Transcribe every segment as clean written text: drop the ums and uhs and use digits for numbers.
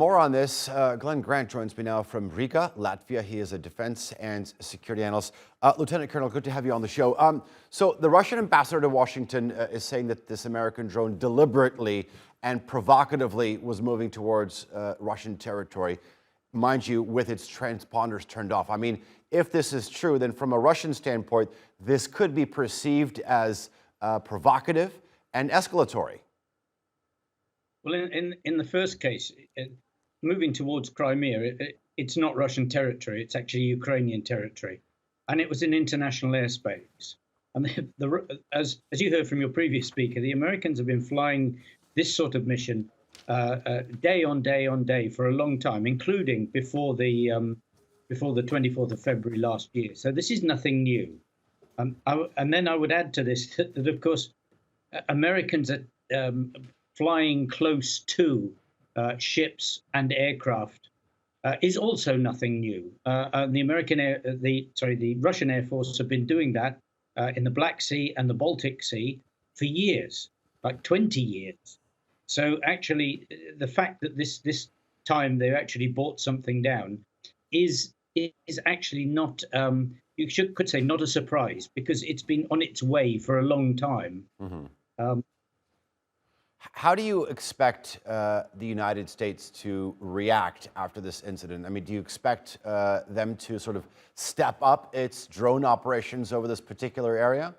more on this, Glen Grant joins me now from Riga, Latvia. He is a defense and security analyst. Lieutenant Colonel, good to have you on the show. So the Russian ambassador to Washington is saying that this American drone deliberately and provocatively was moving towards Russian territory, mind you, with its transponders turned off. I mean, if this is true, then from a Russian standpoint, this could be perceived as provocative and escalatory. Well, in the first case, moving towards Crimea, it's not Russian territory. It's actually Ukrainian territory. And it was in international airspace. And as you heard from your previous speaker, the Americans have been flying this sort of mission day on day on day for a long time, including before the 24th of February last year. So this is nothing new. And then I would add to this that of course, Americans are flying close to ships and aircraft is also nothing new. The Russian Air Force have been doing that in the Black Sea and the Baltic Sea for years, like 20 years. So actually, the fact that this time they actually brought something down is actually not, could say not a surprise, because it's been on its way for a long time. Mm-hmm. How do you expect the United States to react after this incident? I mean, do you expect them to sort of step up its drone operations over this particular area?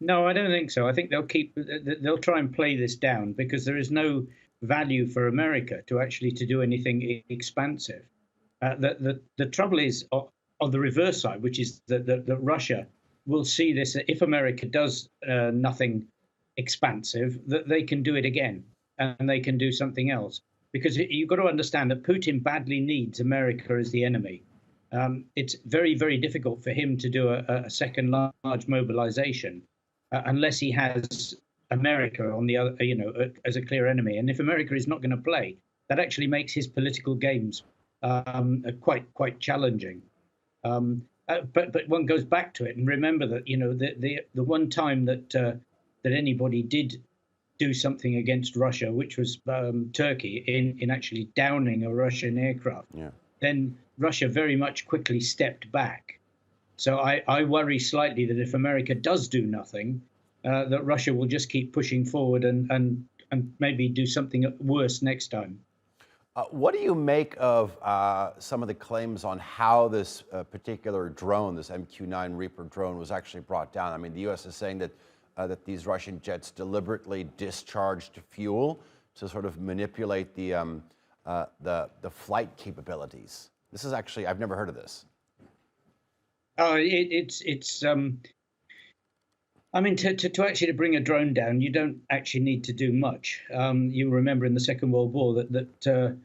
No, I don't think so. I think they'll try and play this down because there is no value for America to do anything expansive. The trouble is on the reverse side, which is that Russia will see this, if America does nothing expansive, that they can do it again and they can do something else, because you've got to understand that Putin badly needs America as the enemy. It's very, very difficult for him to do a second large mobilization unless he has America on the other, as a clear enemy. And if America is not going to play, that actually makes his political games quite challenging. But one goes back to it and remember that the one time that anybody did do something against Russia, which was Turkey, in actually downing a Russian aircraft, then Russia very much quickly stepped back. So I worry slightly that if America does do nothing, that Russia will just keep pushing forward and maybe do something worse next time. What do you make of some of the claims on how this particular drone, this MQ-9 Reaper drone, was actually brought down? I mean, the U.S. is saying that these Russian jets deliberately discharged fuel to sort of manipulate the flight capabilities. This is actually, I've never heard of this. I mean, to actually bring a drone down, you don't actually need to do much. You remember in the Second World War that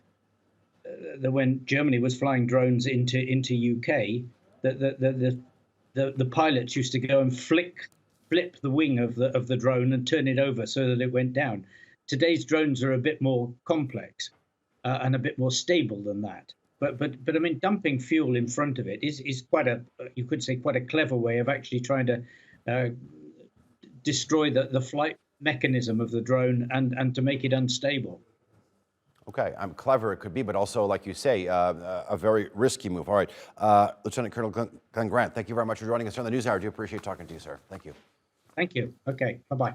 when Germany was flying drones into UK, the pilots used to go and flip the wing of the drone and turn it over so that it went down. Today's drones are a bit more complex and a bit more stable than that. But I mean, dumping fuel in front of it is quite you could say quite a clever way of actually trying to destroy the flight mechanism of the drone and to make it unstable. Okay, clever it could be, but also, like you say, a very risky move. All right, Lieutenant Colonel Glen Grant, thank you very much for joining us on the News Hour. I do appreciate talking to you, sir. Thank you. Thank you. Okay, bye-bye.